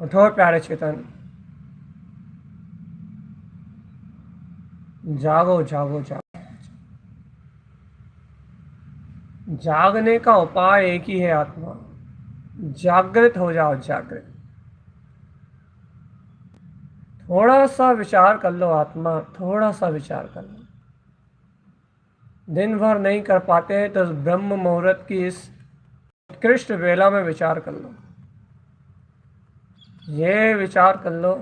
उठो प्यारे चेतन, जागो जागो जागो। जागने का उपाय एक ही है आत्मा। जागृत हो जाओ, जागृत। थोड़ा सा विचार कर लो आत्मा, थोड़ा सा विचार कर लो। दिन भर नहीं कर पाते तो ब्रह्म मुहूर्त की इस उत्कृष्ट वेला में विचार कर लो। ये विचार कर लो,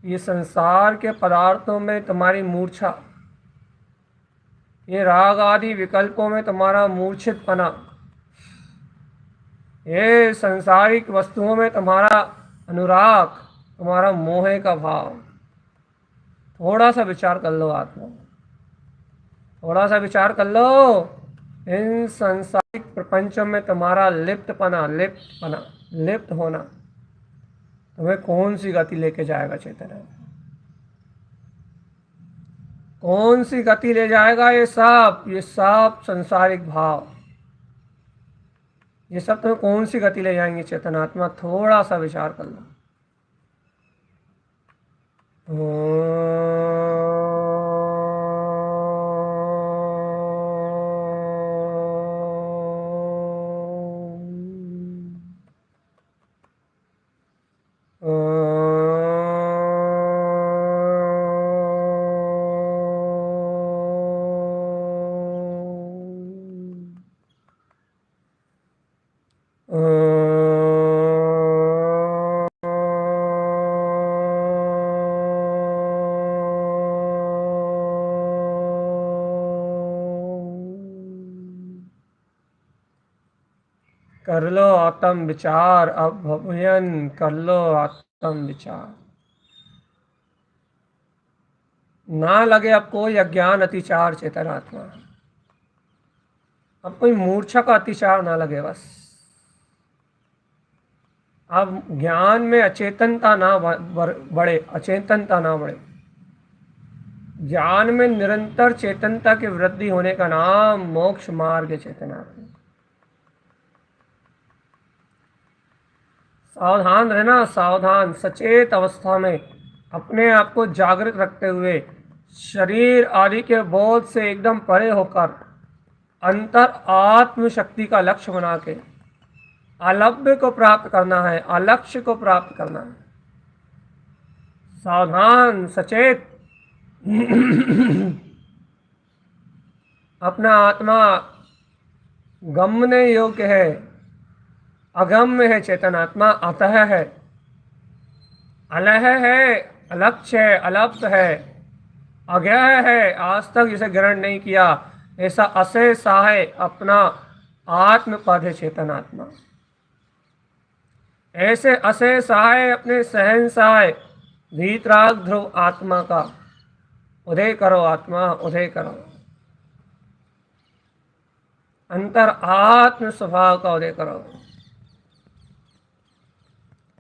ये संसार के पदार्थों में तुम्हारी मूर्छा, ये राग आदि विकल्पों में तुम्हारा मूर्छितपना, ये संसारिक वस्तुओं में तुम्हारा अनुराग, तुम्हारा मोह का भाव। थोड़ा सा विचार कर लो आत्मा, थोड़ा सा विचार कर लो। इन सांसारिक प्रपंचों में तुम्हारा लिप्तपना, लिप्तपना, लिप्त होना तुम्हें कौन सी गति लेके जाएगा चेतन? कौन सी गति ले जाएगा? ये सब संसारिक भाव, ये सब तुम्हें कौन सी गति ले जाएंगे चेतन आत्मा? थोड़ा सा विचार कर लो। कर लो आत्म विचार, अब भजन कर लो आत्म विचार। ना लगे अब कोई अज्ञान अतिचार चेतन आत्मा, अब कोई मूर्छा का अतिचार ना लगे बस। अब ज्ञान में अचेतनता ना बढ़े, अचेतनता ना बढ़े। ज्ञान में निरंतर चेतनता की वृद्धि होने का नाम मोक्ष मार्ग चेतना। सावधान रहना, सावधान, सचेत अवस्था में अपने आप को जागृत रखते हुए शरीर आदि के बोध से एकदम परे होकर अंतर आत्म शक्ति का लक्ष्य बना के अलभ्य को प्राप्त करना है, अलक्ष्य को प्राप्त करना है। सावधान, सचेत अपना आत्मा गम्य योग्य है, अगम्य है, चेतन आत्मा अतः है, अलह है, अलक्ष्य है, अलप्त है, अज्ञेय है, आज तक इसे ग्रहण नहीं किया, ऐसा अशेषा है अपना आत्म पद है चेतन आत्मा। ऐसे अशेषा है अपने सहनसाय वीतराग ध्रुव आत्मा का उदय करो, आत्मा उदय करो, अंतर आत्म स्वभाव का उदय करो।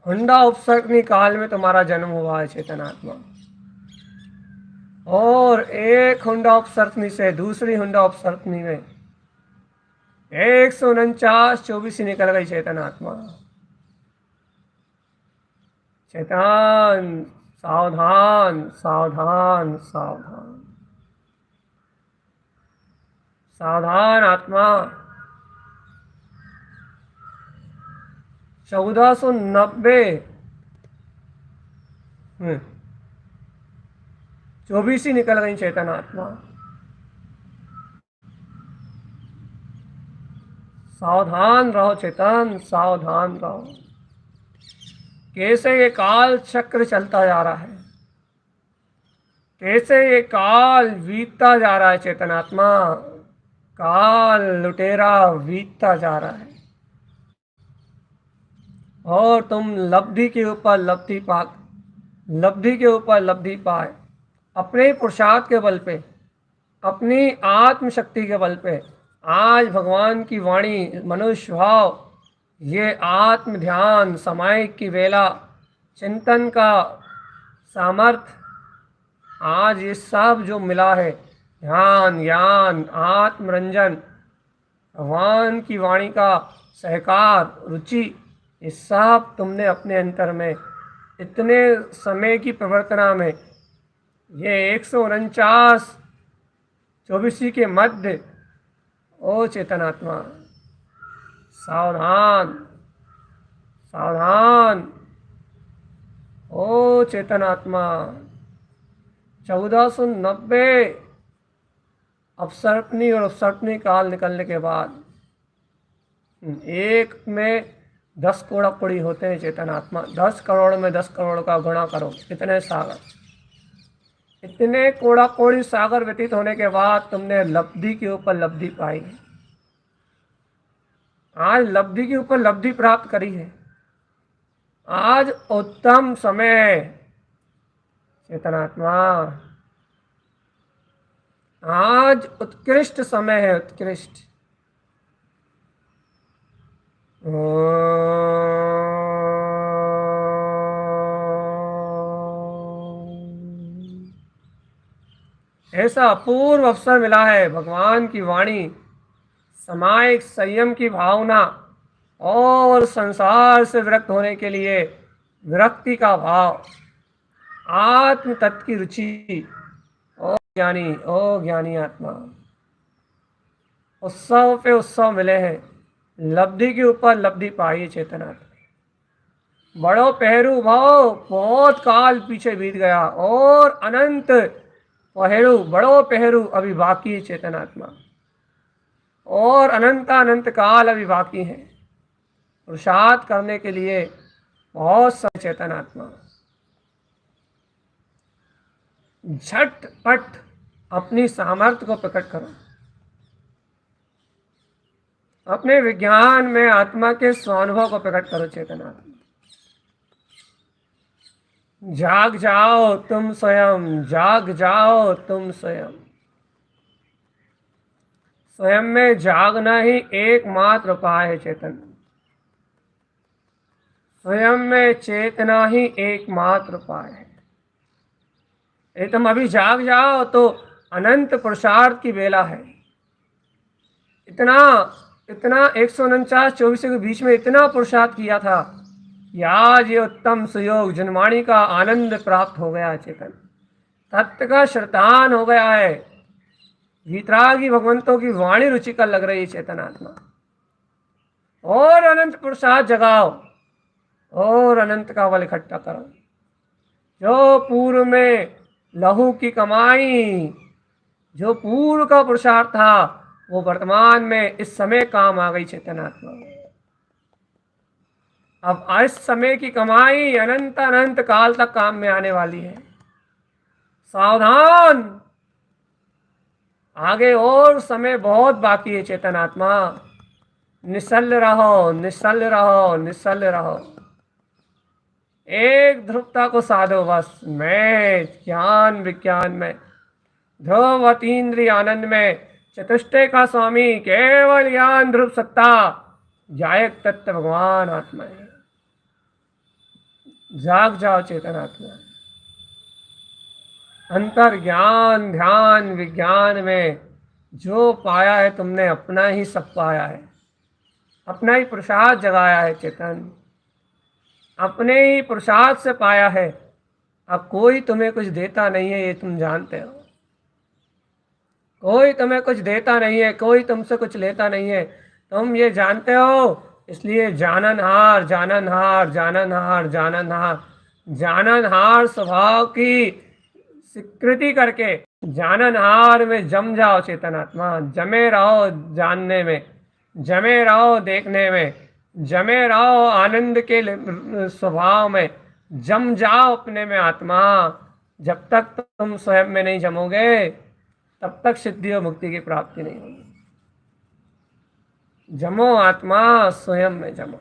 हुंडा उपसर्गनी काल में तुम्हारा जन्म हुआ है चेतन आत्मा, और एक हुंडा उपसर्गनी से दूसरी हुंडा उपसर्गनी में 149 निकल गई चेतन आत्मा। चेतन सावधान, सावधान, सावधान, सावधान आत्मा। 1490 24 निकल गई चेतन आत्मा। सावधान रहो चेतन, सावधान रहो। कैसे ये काल चक्र चलता जा रहा है, कैसे ये काल बीतता जा रहा है चेतन आत्मा, काल लुटेरा बीतता जा रहा है, और तुम लब्धि के ऊपर लब्धि पा, लब्धि के ऊपर लब्धि पाए, अपने पुरुषार्थ के बल पे, अपनी आत्मशक्ति के बल पे आज भगवान की वाणी, मनुष्य भाव, ये आत्म ध्यान, सामायिक की वेला, चिंतन का सामर्थ्य, आज ये सब जो मिला है, ध्यान, ज्ञान, आत्मरंजन, भगवान की वाणी का सहकार, रुचि, ये सब तुमने अपने अंतर में इतने समय की प्रवर्तना में, ये 149 के मध्य, ओ चेतनात्मा सावधान, सावधान, ओ चेतनात्मा। 1490 अपसर्पणी और उपसर्पणी काल निकलने के बाद एक में 10 करोड़ कोड़ी होते हैं चेतन आत्मा। 10 करोड़ में 10 करोड़ का गुणा करो, इतने सागर, इतने कोड़ा कोड़ी सागर व्यतीत होने के बाद तुमने लब्धि के ऊपर लब्धि पाई, आज लब्धि के ऊपर लब्धि प्राप्त करी है। आज उत्तम समय है चेतनात्मा, आज उत्कृष्ट समय है, उत्कृष्ट। ऐसा अपूर्व अवसर मिला है, भगवान की वाणी, सामायिक संयम की भावना और संसार से विरक्त होने के लिए विरक्ति का भाव, आत्म तत्व की रुचि, ओ ज्ञानी, ओ ज्ञानी आत्मा, उत्सव पे उत्सव मिले हैं, लब्धि के ऊपर लब्धि पाई चेतना। बड़ो पहरू भाव, बहुत काल पीछे बीत गया और अनंत पहरू, बड़ो पहरू अभी बाकी है चेतनात्मा, और अनंत काल अभी बाकी है पुरुषार्थ करने के लिए बहुत सा चेतनात्मा। झटपट अपनी सामर्थ्य को प्रकट करो, अपने विज्ञान में आत्मा के स्वानुभव को प्रकट करो चेतनात्मा। जाग जाओ तुम स्वयं, जाग जाओ तुम स्वयं। स्वयं में जागना ही एकमात्र उपाय है चेतन। स्वयं में चेतना ही एकमात्र उपाय है। यदि तुम अभी जाग जाओ तो अनंत पुरुषार्थ की बेला है। इतना इतना 149 के बीच में इतना पुरुषार्थ किया था कि आज ये उत्तम सुयोग जनवाणी का आनंद प्राप्त हो गया है। चेतन तत्व का श्रद्धान हो गया है। वीतरागी भगवंतों की वाणी रुचिकर लग रही है चेतन आत्मा। और अनंत पुरुषार्थ जगाओ और अनंत का बल इकट्ठा करो। जो पूर्व में लहू की कमाई, जो पूर्व का पुरुषार्थ था, वो वर्तमान में इस समय काम आ गई चेतनात्मा। अब इस समय की कमाई अनंत अनंत काल तक काम में आने वाली है। सावधान, आगे और समय बहुत बाकी है चेतनात्मा। निश्चल रहो, निश्चल रहो, निश्चल रहो। एक ध्रुवता को साधो बस। मैं ज्ञान विज्ञान में, ध्रुव अतीन्द्रिय आनंद में, चतुष्टय का स्वामी, केवल ज्ञान ध्रुव सत्ता, जायक तत्व भगवान आत्मा है। जाग जाओ चेतन आत्मा। अंतर ज्ञान ध्यान विज्ञान में जो पाया है तुमने अपना ही सब पाया है। अपना ही पुरुषार्थ जगाया है चेतन। अपने ही पुरुषार्थ से पाया है। अब कोई तुम्हें कुछ देता नहीं है, ये तुम जानते हो। कोई तुम्हें कुछ देता नहीं है, कोई तुमसे कुछ लेता नहीं है, तुम ये जानते हो। इसलिए जाननहार जाननहार जाननहार जाननहार जाननहार स्वभाव की स्वीकृति करके जाननहार में जम जाओ चेतनात्मा। जमे रहो जानने में, जमे रहो देखने में, जमे रहो आनंद के स्वभाव में। जम जाओ अपने में आत्मा। जब तक तुम स्वयं में नहीं जमोगे तब तक सिद्धि और मुक्ति की प्राप्ति नहीं होगी। जमो आत्मा, स्वयं में जमो।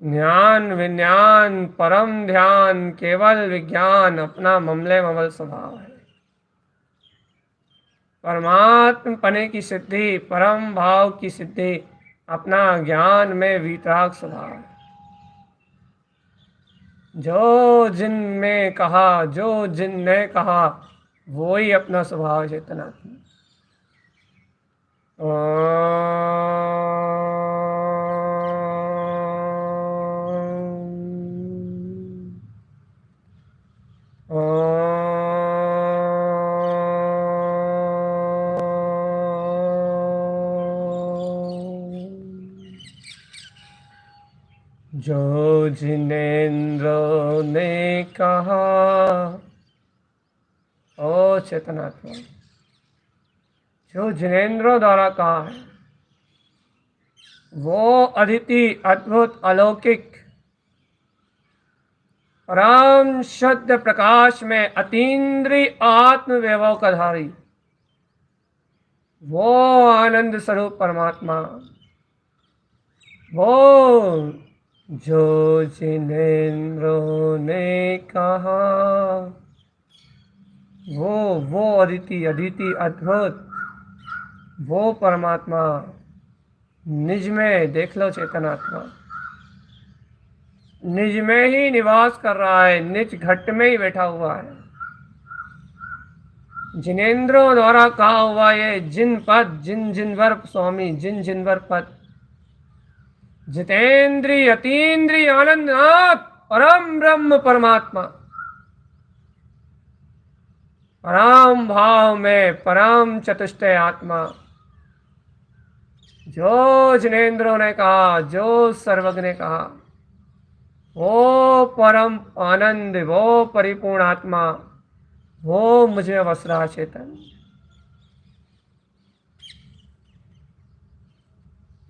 ज्ञान विज्ञान परम ध्यान केवल विज्ञान अपना ममले ममल स्वभाव है। परमात्म पने की सिद्धि, परम भाव की सिद्धि अपना ज्ञान में वीतराग स्वभाव है। जो जिन में कहा, जो जिन ने कहा, वो ही अपना स्वभाव चेतना। जो जिनेन्द्र ने कहा, ओ चेतनात्मा, जो जिनेन्द्रों द्वारा कहा है वो अदिति अद्भुत अलौकिक परम शुद्ध प्रकाश में अतीन्द्रिय आत्म वैभव का धारी वो आनंद स्वरूप परमात्मा, वो जो जिनेन्द्रों ने कहा, वो अदिति अदिति अद्भुत वो परमात्मा निज में देख लो चेतनात्मा। निज में ही निवास कर रहा है, निज घट में ही बैठा हुआ है। जिनेन्द्रों द्वारा कहा हुआ ये जिन पद, जिन जिनवर स्वामी, जिन जिनवर पद, जितेंद्रिय अतीन्द्रिय आनंदनाथ परम ब्रह्म परमात्मा, परम भाव में परम चतुष्टय आत्मा, जो जिनेंद्रों ने कहा, जो सर्वज्ञ ने कहा, वो परम आनंद, वो परिपूर्ण आत्मा, वो मुझे अवसरा चेतन।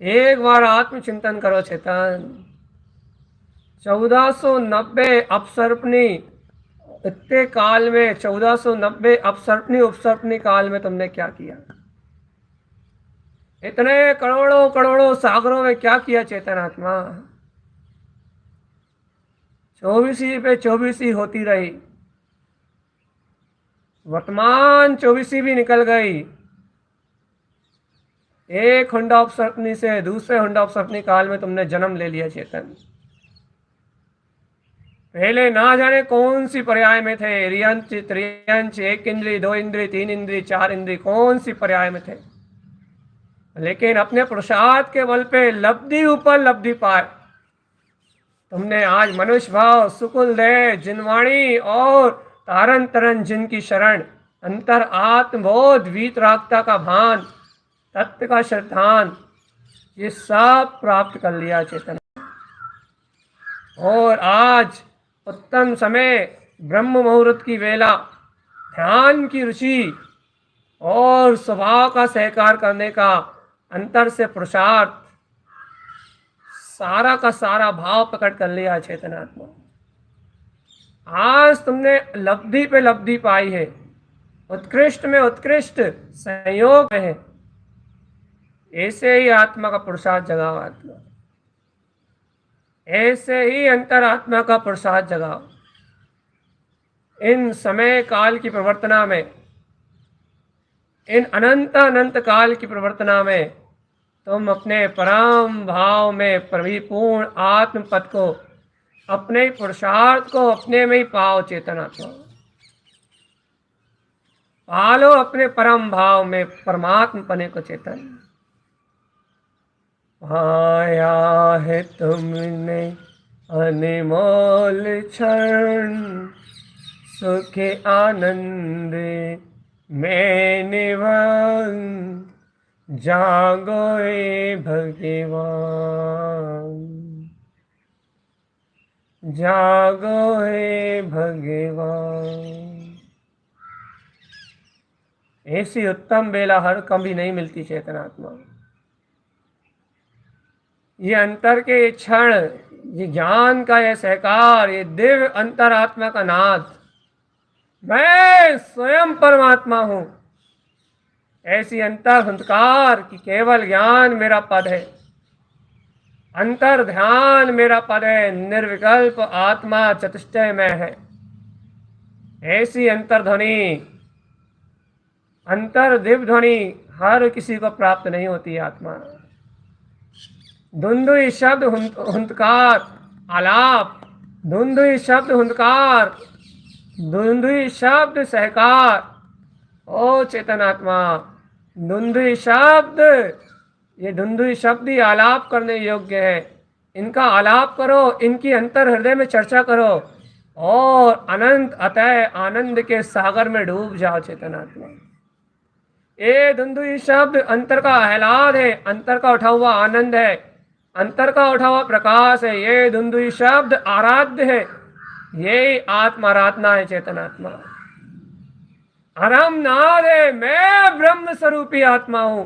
एक बार आत्मचिंतन करो चेतन। 1490 अपसर्पणी, इतने काल में 1490 अपसर्पणी उपसर्पणी काल में तुमने क्या किया? इतने करोड़ों करोड़ों सागरों में क्या किया चेतन आत्मा? 24 पे 24 होती रही, वर्तमान 24 भी निकल गई। एक हुंडा अपसर्पणी से दूसरे हुंडा अपसर्पणी काल में तुमने जन्म ले लिया चेतन। पहले ना जाने कौन सी पर्याय में थे, रियंच त्रियंच, एक इंद्री, दो इंद्री, तीन इंद्री, चार इंद्री, कौन सी पर्याय में थे, लेकिन अपने पुरुषार्थ के बल पे लब्धि ऊपर लब्धि पाए तुमने आज मनुष्य भाव, सुकुल दे, जिनवाणी और तारन तरन जिनकी शरण, अंतर आत्मबोध, वीतरागता का भान, तत्व का श्रद्धान, ये सब प्राप्त कर लिया चेतन। और आज उत्तम समय, ब्रह्म मुहूर्त की वेला, ध्यान की रुचि और स्वभाव का सहकार करने का अंतर से पुरुषार्थ, सारा का सारा भाव प्रकट कर लिया चेतनात्मा। आज तुमने लब्धि पे लब्धि पाई है, उत्कृष्ट में उत्कृष्ट संयोग है। ऐसे ही आत्मा का पुरुषार्थ जगाओ आत्मा, ऐसे ही अंतरात्मा का पुरुषार्थ जगाओ। इन समय काल की प्रवर्तना में, इन अनंत अनंत काल की प्रवर्तना में तुम अपने परम भाव में परिपूर्ण आत्म पद को, अपने ही पुरुषार्थ को अपने में ही पाओ चेतनात्मा। पालो अपने परम भाव में परमात्म पने को चेतन। पाया है तुमने अनमोल क्षण, सुख आनंद में निवन, जागो ए भगवान, जागो हे भगवान। ऐसी उत्तम बेला हर कभी नहीं मिलती चेतनात्मा। ये अंतर के क्षण, ये ज्ञान का ये सहकार, ये दिव्य अंतरात्मा का नाद, मैं स्वयं परमात्मा हूं, ऐसी अंतर हंकार कि केवल ज्ञान मेरा पद है, अंतर ध्यान मेरा पद है, निर्विकल्प आत्मा चतुष्टय में है। ऐसी अंतर्ध्वनि, अंतर दिव्य ध्वनि हर किसी को प्राप्त नहीं होती आत्मा। धुंधुई शब्द हुंकार आलाप, धुंधुई शब्द हुंकार, धुंधुई शब्द सहकार। ओ चेतनात्मा, धुंधुई शब्द, ये धुंधुई शब्द ही आलाप करने योग्य है। इनका आलाप करो, इनकी अंतर हृदय में चर्चा करो और अनंत अतः आनंद के सागर में डूब जाओ चेतनात्मा। ये धुंधुई शब्द अंतर का आह्लाद है, अंतर का उठा हुआ आनंद है, अंतर का उठा हुआ प्रकाश है। ये धुंधुई शब्द आराध्य है, ये आत्माराधना है चेतनात्मा। अरम नाद है, मैं ब्रह्म स्वरूपी आत्मा हूं,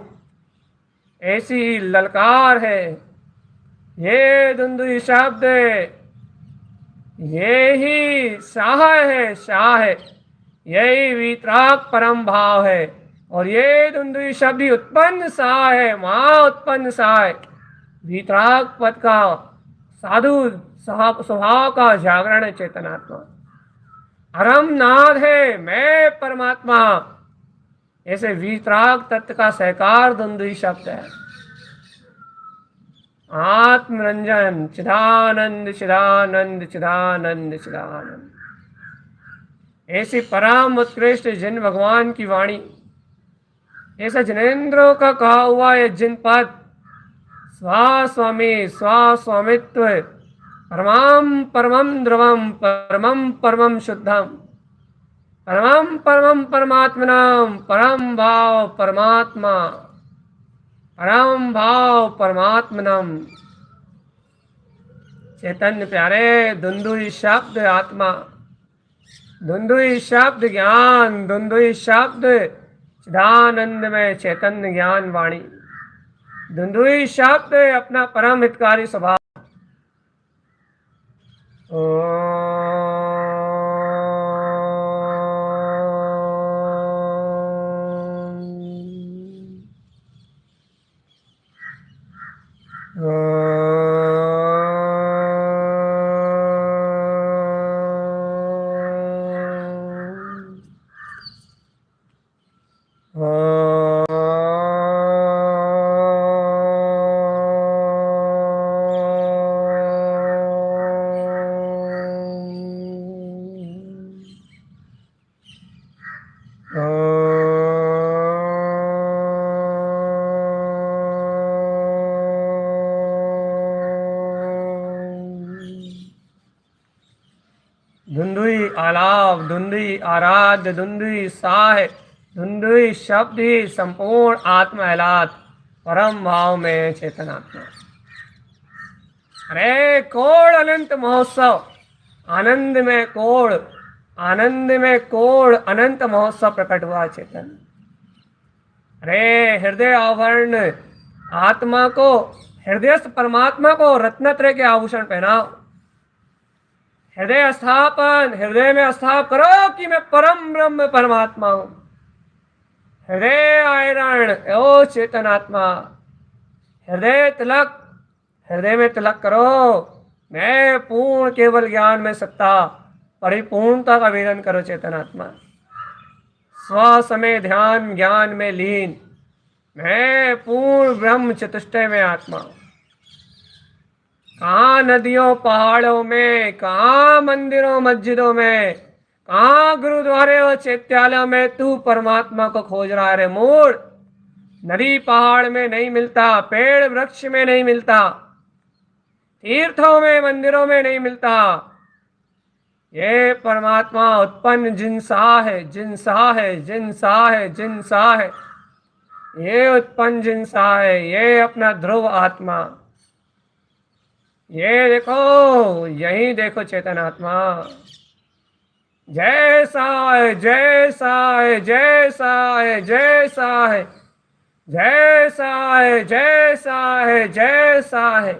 ऐसी ललकार है। ये धुंधुई शब्द, ये ही शाह है, शाह है, यही वीतराग परम भाव है। और ये धुंधुई शब्द ही उत्पन्न सा है, वहां उत्पन्न सा है, वीतराग पद का साधु स्वभाव का जागरण है चेतनात्मा। अरम नाद है, मैं परमात्मा, ऐसे वीतराग तत्व का सहकार धुंधुई शब्द है। आत्मरंजन चिदानंद चिदानंद चिदानंद चिदानंद, ऐसी परम उत्कृष्ट जिन भगवान की वाणी, ऐसा जिनेन्द्रों का कहा हुआ है जिन पद, स्वास्वामी स्वास्वामित्व, परमं परमं द्रवम परमं परमं शुद्धम, परमं परमं परमात्मनाम परम भाव परमात्मा, परम भाव परमात्मनम। चैतन्य प्यारे, धुंधुई शब्द आत्मा, धुंधुई शब्द ज्ञान, धुंधुई शब्द चिदानंद में चैतन्य ज्ञान वाणी, धुंधुई शब्द अपना परम हितकारी स्वभाव। धुंधुई आलाप, धुंधुई आराध्य, धुंधुई साह, धुंधुई शब्द ही संपूर्ण आत्मा अहलात परम भाव में चेतनात्मा। अरे कोड़ अनंत महोत्सव, आनंद में कोड़, आनंद में कोड़ अनंत महोत्सव प्रकट हुआ चेतन। अरे हृदय आवरण, आत्मा को, हृदयस्थ परमात्मा को रत्नत्रय के आभूषण पहनाओ। हृदय स्थापन, हृदय में स्थाप करो कि मैं परम ब्रह्म परमात्मा हूं। हृदय आयरण, ओ चेतन आत्मा, हृदय तिलक, हृदय में तिलक करो। मैं पूर्ण केवल ज्ञान में सत्ता, परिपूर्णता का वेदन करो चेतन आत्मा। स्व समय ध्यान ज्ञान में लीन, मैं पूर्ण ब्रह्म चतुष्टय में आत्मा। कहाँ नदियों पहाड़ों में, कहाँ मंदिरों मस्जिदों में, कहाँ गुरुद्वारे और चैत्यालयों में तू परमात्मा को खोज रहा है रे मूढ़। नदी पहाड़ में नहीं मिलता, पेड़ वृक्ष में नहीं मिलता, तीर्थों में मंदिरों में नहीं मिलता। ये परमात्मा उत्पन्न जिनसा है, जिनसा है, जिनसा है, जिनसा है, ये उत्पन्न जिनसा है, ये अपना ध्रुव आत्मा। ये देखो, यही देखो चेतन आत्मा, जैसा है, जैसा है, जैसा है, जैसा है, जैसा है, जैसा है, जैसा है,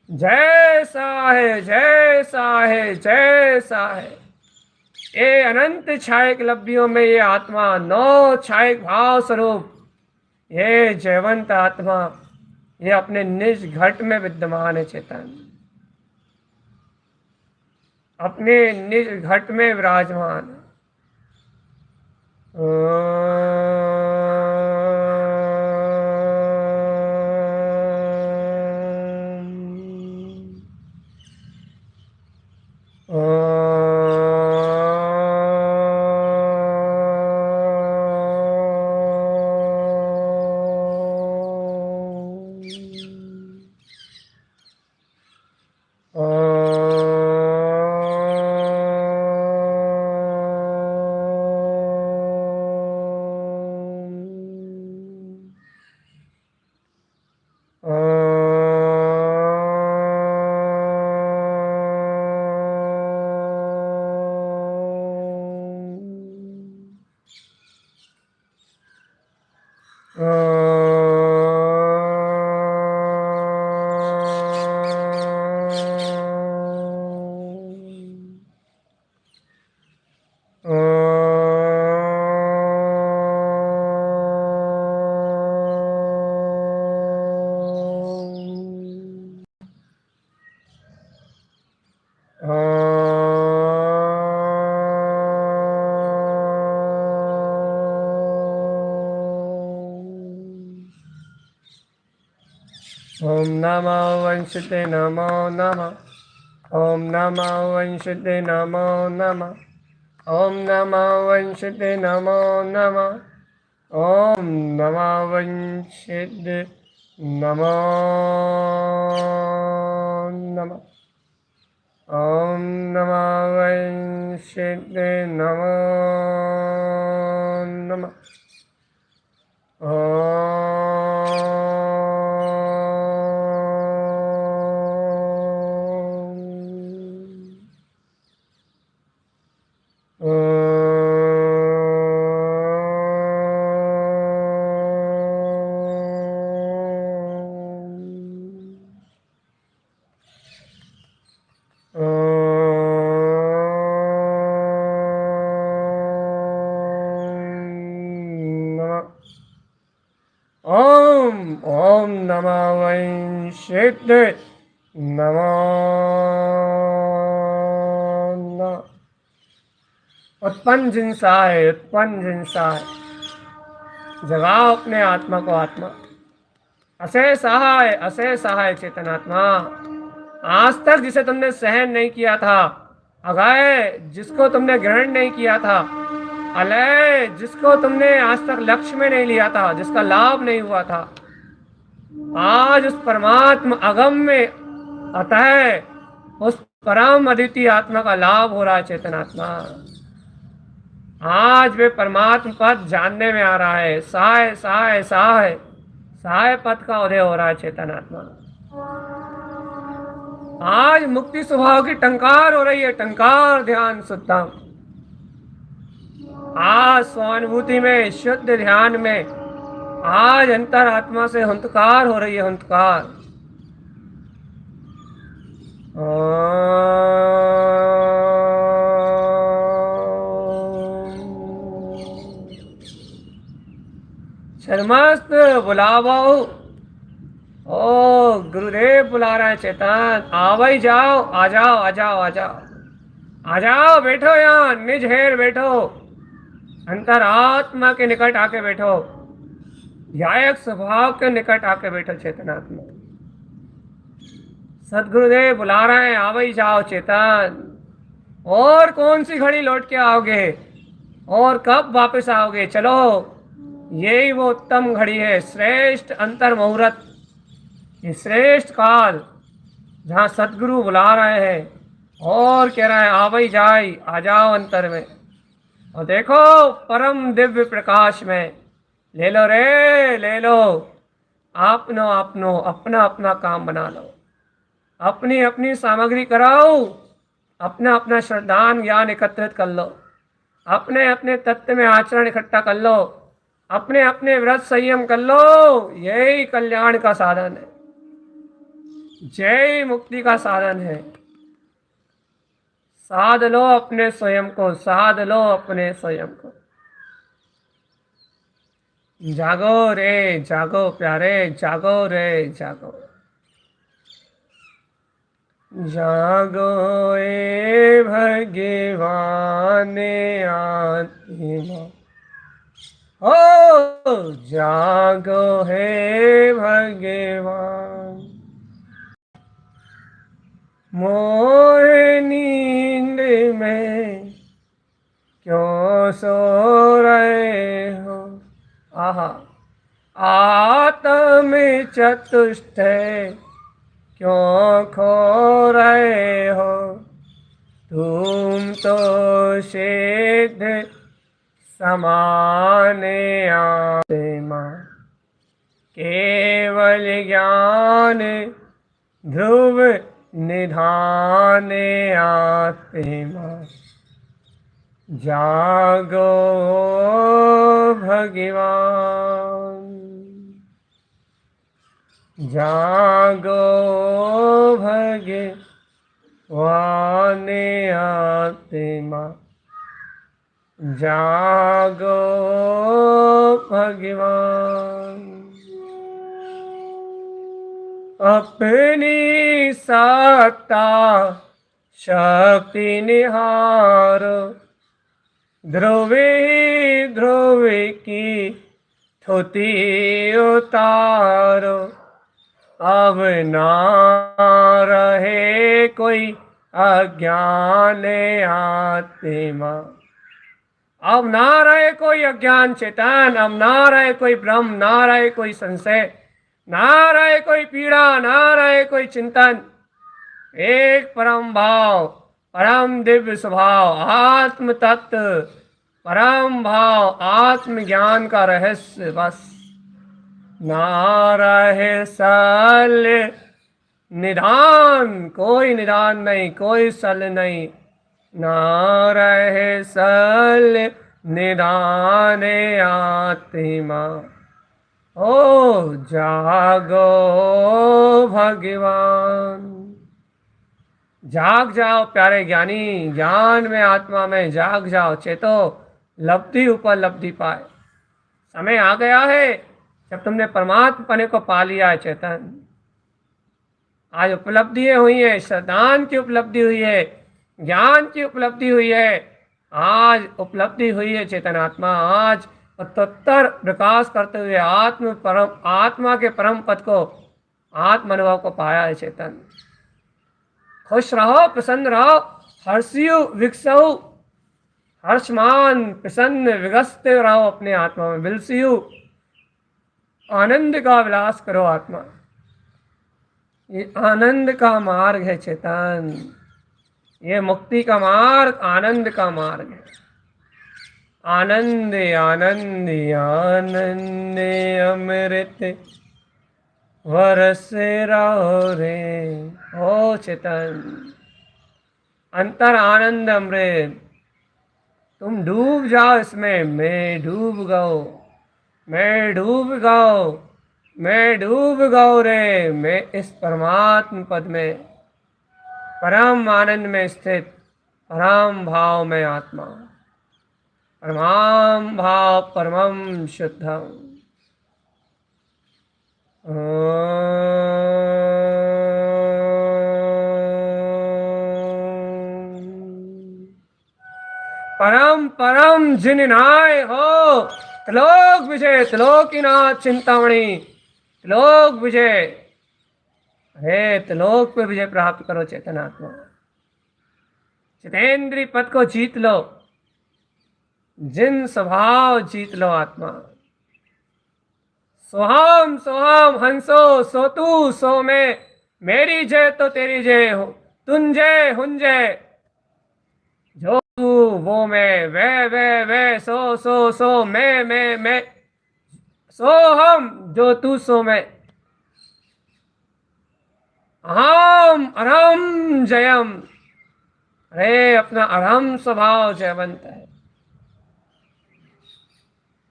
जैसा है, जैसा है, जैसा है। ये अनंत छायक लब्धियों में ये आत्मा, नौ छायक भाव स्वरूप, ये जयवंत आत्मा, ये अपने निज घट में विद्यमान है चेतन, अपने निज घट में विराजमान। ओम नमो वंशते नमो नमः, ओम नमो वंशते नमो नमः, ओम नमो वंशते नमो नमः, ओम नमो वंशते नमो नमः, ओम नमो वंशते नमो नमः, ओम सिद्धि नमो नमः। उत्पन्न जिनसा है, उत्पन्न जिनसा है, जगाओ अपने आत्मा को आत्मा। असे सहाय चेतनात्मा। आज तक जिसे तुमने सहन नहीं किया था, अगय जिसको तुमने ग्रहण नहीं किया था, अलय जिसको तुमने आज तक लक्ष्य में नहीं लिया था, जिसका लाभ नहीं हुआ था, आज उस परमात्मा अगम में अतः उस परम अद्वितीय आत्मा का लाभ हो रहा है चेतनात्मा। आज वे परमात्मा पद जानने में आ रहा है। सहाय सहाय सहाय सहाय पद का उदय हो रहा है चेतनात्मा। आज मुक्ति स्वभाव की टंकार हो रही है, टंकार ध्यान शुद्धम। आज स्वानुभूति में, शुद्ध ध्यान में, आज अंतर आत्मा से हुंकार हो रही है, हुंकार। शर्मस्त बुलावो। ओ गुरुदेव बुला रहे हैं चेतन, आवई जाओ, आ जाओ आ जाओ आ जाओ आ जाओ, बैठो यहाँ निज हेर बैठो, अंतरात्मा के निकट आके बैठो, ध्यायक स्वभाव के निकट आके बैठो चेतनात्मा। सदगुरुदेव बुला रहे हैं, आवई जाओ चेतन। और कौन सी घड़ी लौट के आओगे, और कब वापस आओगे? चलो, यही वो उत्तम घड़ी है, श्रेष्ठ अंतर मुहूर्त, ये श्रेष्ठ काल जहाँ सदगुरु बुला रहे हैं और कह रहे हैं आवई जाई, आ जाओ अंतर में। और देखो परम दिव्य प्रकाश में, ले लो रे ले लो, आपनो आपनो अपना अपना काम बना लो, अपनी अपनी सामग्री कराओ, अपना अपना श्रद्धान ज्ञान एकत्रित कर लो, अपने अपने तत्व में आचरण इकट्ठा कर लो, अपने अपने व्रत संयम कर लो। यही कल्याण का साधन है, जय मुक्ति का साधन है। साध लो अपने स्वयं को, साध लो अपने स्वयं को। जागो रे जागो प्यारे, जागो रे जागो। जागो ए भगवान आत्मा, ओ जागो हे भगवान। मोहे नींद में क्यों सो रहे हो, आहा आत्म चतुष्ट क्यों खो रहे हो, तुम तो सिद्ध समाने आत्मा, केवल ज्ञान ध्रुव निधाने आत्मा। जागो भगवान, जागो भगवान आत्मा, जागो भगवान। अपनी सत्ता शक्ति निहारो, ध्रुवी ध्रुवी की थोती उतारो, अब ना रहे कोई अज्ञान आत्मा, अब ना रहे कोई अज्ञान चेतन, अब ना रहे कोई भ्रम, ना रहे कोई संशय, ना रहे कोई पीड़ा, ना रहे कोई चिंतन। एक परम भाव, परम दिव्य स्वभाव, आत्म तत्व, परम भाव, आत्म ज्ञान का रहस्य बस। ना रहे सल निदान, कोई निदान नहीं, कोई सल नहीं, ना रहे सल निदान आत्मा। ओ जागो भगवान, जाग जाओ प्यारे ज्ञानी, ज्ञान में आत्मा में जाग जाओ, चेतो लब्धि ऊपर लब्धि पाए। समय आ गया है जब तुमने परमात्मा पने को पा लिया है चेतन। आज उपलब्धियां हुई है, सिद्धांत की उपलब्धि हुई है, ज्ञान की उपलब्धि हुई है। आज उपलब्धि हुई है चेतन आत्मा, आज उत्तर विकास करते हुए आत्मा के परम पद को, आत्म अनुभव को पाया है चेतन। खुश रहो, प्रसन्न रहो, हर्षियो विकसो, हर्षमान प्रसन्न विगसते रहो अपने आत्मा में, बिलसियो, आनंद का विलास करो आत्मा। ये आनंद का मार्ग है चेतन, ये मुक्ति का मार्ग, आनंद का मार्ग है। आनंद आनंद आनंद अमृत वरस रहो रे, ओ चेतन, अंतर आनंद अमृत। तुम डूब जाओ इसमें, मैं डूब गओ, मैं डूब गओ, मैं डूब गओ रे, मैं इस परमात्म पद में, परम आनंद में स्थित, परम भाव में आत्मा, परमाम भाव परमम शुद्धम। परम परम जिन नाय हो, त्रिलोक विजय, त्रिलोकीनाथ चिंतामणि, त्रिलोक विजय, हे त्रिलोक पे विजय प्राप्त करो चेतन आत्मा। चितेंद्रीय पद को जीत लो, जिन स्वभाव जीत लो आत्मा। सोहम सोहम हंसो, सो तू सो मैं, मेरी जय तो तेरी जय हो, तुम जय हुन जय, जो तू वो मैं, वे सो मैं, सो हम जो तू सो मैं, अहम अरम जयम। अरे अपना अरम स्वभाव जयवंत है।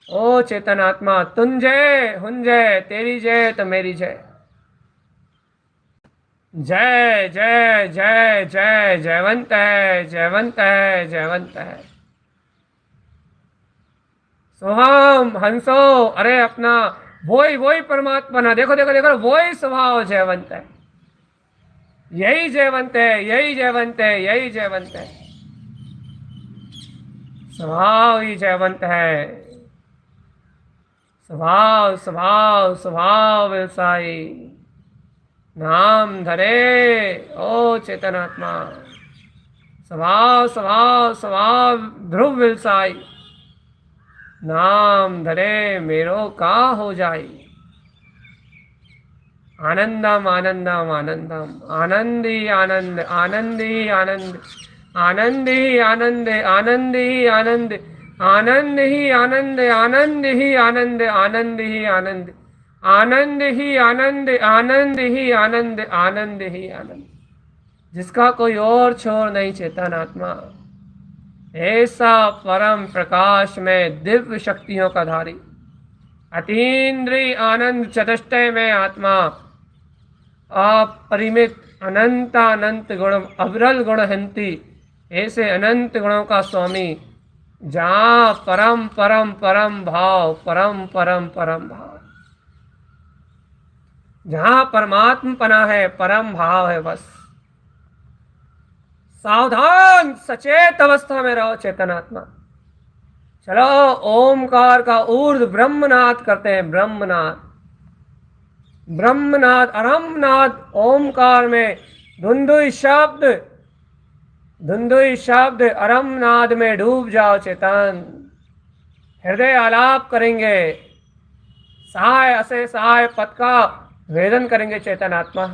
ओ चेतन आत्मा, तुम जय हुन जय, तेरी जय तो मेरी जय, जय जय जय जय, जयवंत है, जयवंत है, जयवंत है। सोहम हंसो, अरे अपना वही परमात्मा ना, देखो देखो देखो, वही स्वभाव जयवंत है, यही जयवंत है, यही जयवंत है, यही जयवंत है, स्वभाव ही जयवंत है। स्वभाव स्वभाव स्वभाव व्यवसायी, नाम धरे ओ चेतन आत्मा, स्वभाव स्वभाव स्वभाव ध्रुव व्यवसायी, नाम धरे मेरो का हो जाए। आनंदम आनंदम आनंदम, आनंद ही आनंद, आनंद ही आनंद, आनंद ही आनंद, आनंद ही आनंद, आनंद ही आनंद, आनंद ही आनंद, आनंद ही आनंद, आनंद ही आनंद, आनंद ही आनंद, आनंद ही आनंद, जिसका कोई और छोर नहीं चेतन आत्मा। ऐसा परम प्रकाश में दिव्य शक्तियों का धारी, अतीन्द्रिय आनंद चतुष्टय में आत्मा, अपरिमित अनंत अनंत गुण, अविरल गुण हंती, ऐसे अनंत गुणों का स्वामी, जहाँ परम परम परम भाव, परम परम परम भाव, जहाँ परमात्म पना है, परम भाव है। बस सावधान सचेत अवस्था में रहो चेतन आत्मा। चलो ओमकार का ऊर्ध ब्रह्मनाद करते हैं, ब्रह्मनाद, ब्रह्मनाद, अरमनाद, ओमकार में धुंधुई शब्द, धुंधुई शब्द अरमनाद में डूब जाओ चेतन। हृदय आलाप करेंगे, सहाय असे सहाय पद का वेदन करेंगे चेतन आत्मा।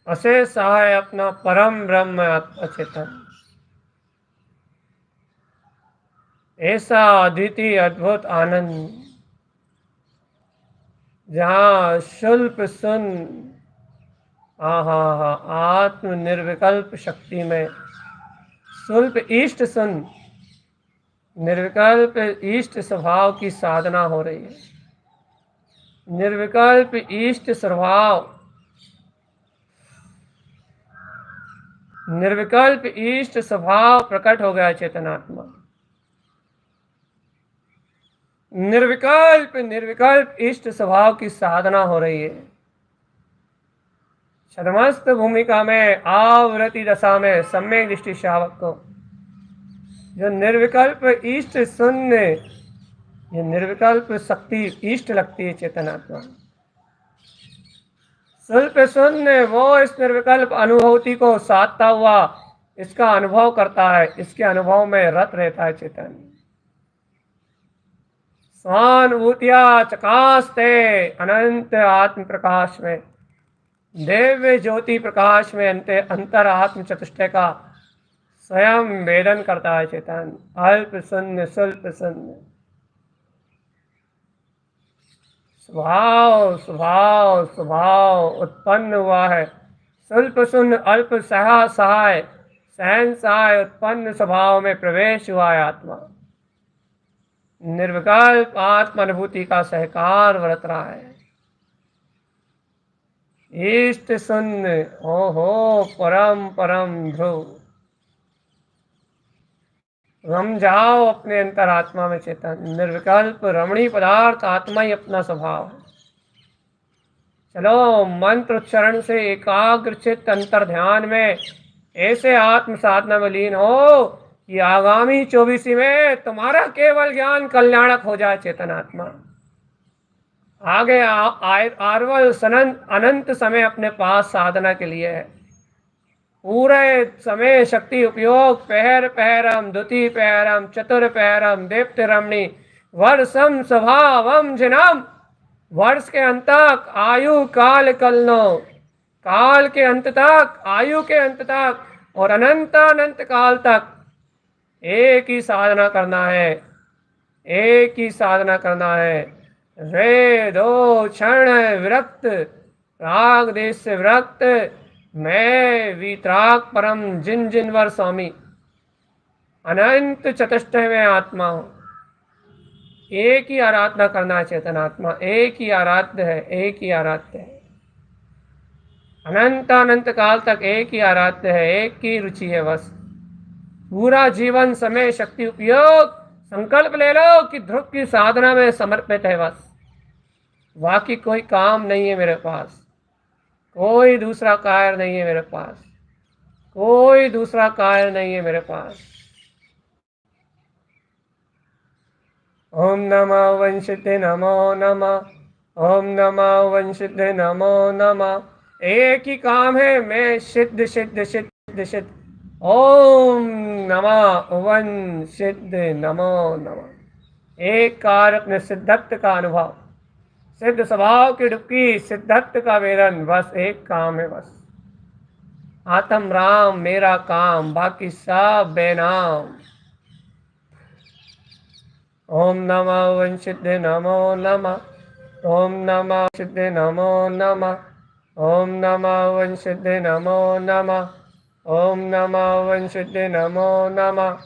अशेष है अपना परम ब्रह्म आत्मा चेतन। ऐसा अद्वितीय अद्भुत आनंद जहाँ शुल्प सुन आहा हा आत्म निर्विकल्प शक्ति में शुल्प इष्ट सुन निर्विकल्प इष्ट स्वभाव की साधना हो रही है। निर्विकल्प इष्ट स्वभाव, निर्विकल्प इष्ट स्वभाव प्रकट हो गया चेतनात्मा। निर्विकल्प इष्ट स्वभाव की साधना हो रही है। छदमस्त भूमिका में आवृत्ति दशा में सम्यक दृष्टि शावक को जो निर्विकल्प इष्ट शून्य, ये निर्विकल्प शक्ति इष्ट लगती है चेतनात्मा। शुल्प शून्य वो इस निर्विकल्प अनुभूति को साधता हुआ इसका अनुभव करता है, इसके अनुभव में रत रहता है चेतन। स्वानुभूतिया चकास्ते अनंत आत्म प्रकाश में, दिव्य ज्योति प्रकाश में अंतर आत्म चतुष्टय का स्वयं वेदन करता है चेतन। अल्प शून्य शुल्प शून्य स्वभाव स्वभाव स्वभाव उत्पन्न हुआ है। शुल्प शून्य अल्प सहाय सहन सहाय उत्पन्न स्वभाव में प्रवेश हुआ है आत्मा। निर्विकल्प आत्म अनुभूति का सहकार बरत रहा है। इष्ट शून्य ओहो परम परम ध्रुव, रम जाओ अपने अंतरात्मा में चेतन। निर्विकल्प रमणीय पदार्थ आत्मा ही अपना स्वभाव है। चलो मंत्र उच्चारण से एकाग्रचित अंतर ध्यान में ऐसे आत्म साधना में लीन हो कि आगामी 24 में तुम्हारा केवल ज्ञान कल्याणक हो जाए चेतनात्मा। आगे आरवल सनंत अनंत समय अपने पास साधना के लिए है। पूरे समय शक्ति उपयोग पहर पहरम द्वितीय पहरम चतुर पहरम देप्त रमणी वर्षम स्वभावम जिनम। वर्ष के अंत तक आयु काल कलनो, काल के अंत तक आयु के अंत तक और अनंत अनंत काल तक एक ही साधना करना है, एक ही साधना करना है। रे दो क्षण विरक्त राग देश से विरक्त मैं वीतराग परम जिन जिन वर स्वामी अनंत चतुष्टय में आत्मा हूँ। एक ही आराधना करना है चेतनात्मा, एक ही आराध्य है, एक ही आराध्य है। अनंत अनंत काल तक एक ही आराध्य है, एक ही रुचि है बस। पूरा जीवन समय शक्ति उपयोग संकल्प ले लो कि ध्रुव की साधना में समर्पित है बस। बाकी कोई काम नहीं है मेरे पास, कोई दूसरा कार्य नहीं है मेरे पास, कोई दूसरा कार्य नहीं है मेरे पास। ओम नमः वंशिते नमो नमः, ओम नमः वंशिते नमो नमः। एक ही काम है, मैं सिद्ध सिद्ध सिद्ध सिद्ध। ओम नमः वन सिद्ध नमो नमः। एक कार्य अपने सिद्धत्व का अनुभव, सिद्ध स्वभाव की डुबकी, सिद्धत्व का वेदन, बस एक काम है बस। आत्म राम मेरा काम, बाकी सब बेनाम। ओम नमः वंशिते नमो नमः, ओम नमः सिद्धे नमो नमः, ओम नमः वंशिते नमो नमः, ओम नमः वंशिते नमो नमः,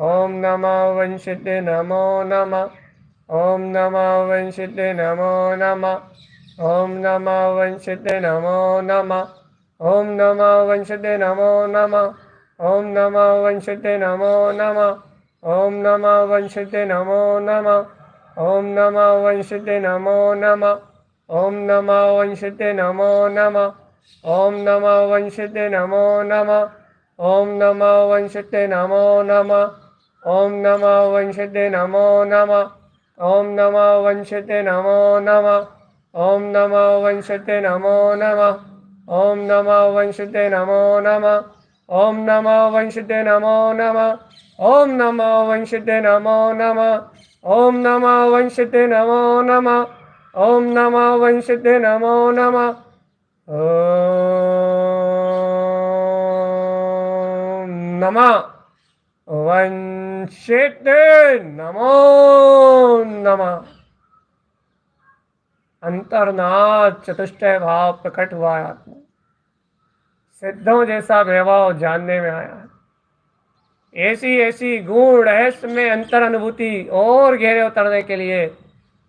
ओम नमः वंशिते नमो नमः, ओम नमः वंशिते नमो नमः। ओम नमः वंशिते नमो नमः। ओम नमः वंशिते नमो नमः। ओम नमः वंशिते नमो नमः। ओम नमः वंशिते नमो नमः। ओम नमः वंशिते नमो नमः। ओम नमः वंशिते नमो नमः। ओम नमः वंशिते नमो नमः। ओम नमः वंशिते नमो नमः। ओम नमः वंशिते नमो नमः। ओम नमः वंशिते नमो नमः। ओम नमः वंशिते नमो नमः। ओम नमः वंशिते नमो नमः। ओम नमः वंशिते नमो नमः। ओम नमः वंशिते नमो नमः। ओम नमः वंशिते नमो नमः। ओम नमः वंशिते नमो नमः। ओम नमः वंशिते नमो नमः। अंतर्नाद चतुष्टय भाव प्रकट हुआ है आत्मा, सिद्धों जैसा वैभव जानने में आया है। ऐसी ऐसी गूढ़ रहस्य में अंतर अनुभूति और गहरे उतरने के लिए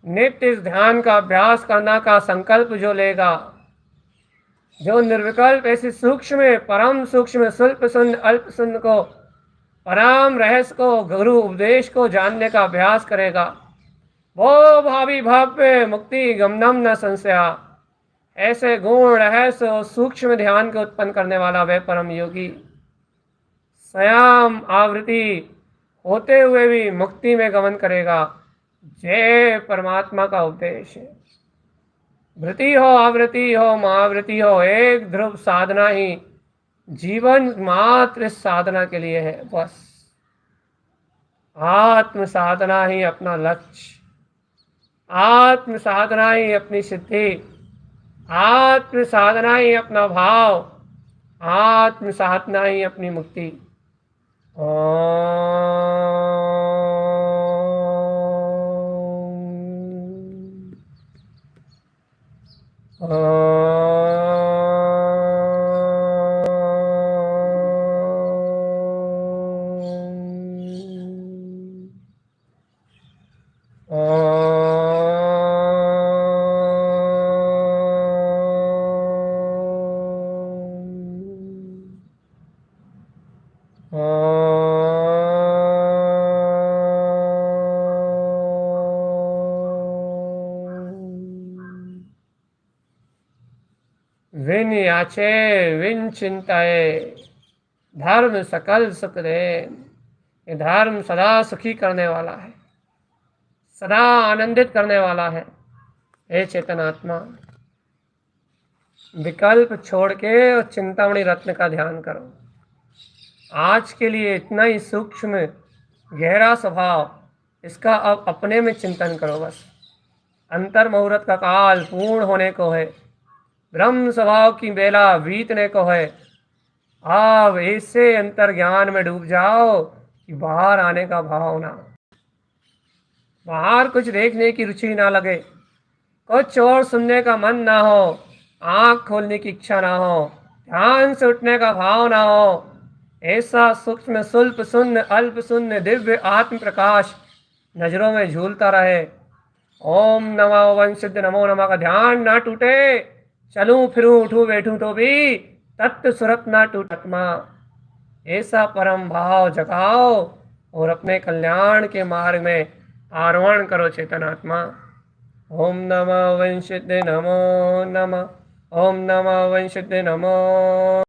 नित्य इस ध्यान का अभ्यास करना का संकल्प जो लेगा, जो निर्विकल्प ऐसी सूक्ष्म परम सूक्ष्म स्वल्प शून्य अल्प शून्य को परम रहस्य को गुरु उपदेश को जानने का अभ्यास करेगा, वो भावी भव्य मुक्ति गमनम न संशया। ऐसे गुण रहस्य और सूक्ष्म ध्यान को उत्पन्न करने वाला वह परम योगी स्वयं आवृत्ति होते हुए भी मुक्ति में गमन करेगा। जय परमात्मा का उपदेश है। वृत्ति हो आवृत्ति हो महावृत्ति हो, एक ध्रुव साधना ही जीवन मात्र साधना के लिए है। बस आत्म साधना ही अपना लक्ष्य, आत्म साधना ही अपनी सिद्धि, आत्म साधना ही अपना भाव, आत्म साधना ही अपनी मुक्ति। विन याचे विन चिंताए धर्म सकल सुख दे। ये धर्म सदा सुखी करने वाला है, सदा आनंदित करने वाला है। हे चेतन आत्मा, विकल्प छोड़ के और चिंतामणि रत्न का ध्यान करो। आज के लिए इतना ही सूक्ष्म गहरा स्वभाव, इसका अब अपने में चिंतन करो। बस अंतर मुहूर्त का काल पूर्ण होने को है, ब्रह्म स्वभाव की बेला बीतने को है। आप ऐसे अंतर ज्ञान में डूब जाओ कि बाहर आने का भाव ना, बाहर कुछ देखने की रुचि ना लगे, कुछ और सुनने का मन ना हो, आंख खोलने की इच्छा ना हो, ध्यान से उठने का भाव ना हो। ऐसा सूक्ष्म सुल्प शून्य अल्प शून्य दिव्य आत्म प्रकाश नजरों में झूलता रहे। ओम नमः वंशित नमो नमः का ध्यान ना टूटे। चलूं फिरूं उठूं बैठूं तो भी तत्व सुरत ना टूट आत्मा। ऐसा परम भाव जगाओ और अपने कल्याण के मार्ग में आरोहण करो चेतन आत्मा। ओम नमः वंशिते नमो नमः। ओम नमः वंशिते नमो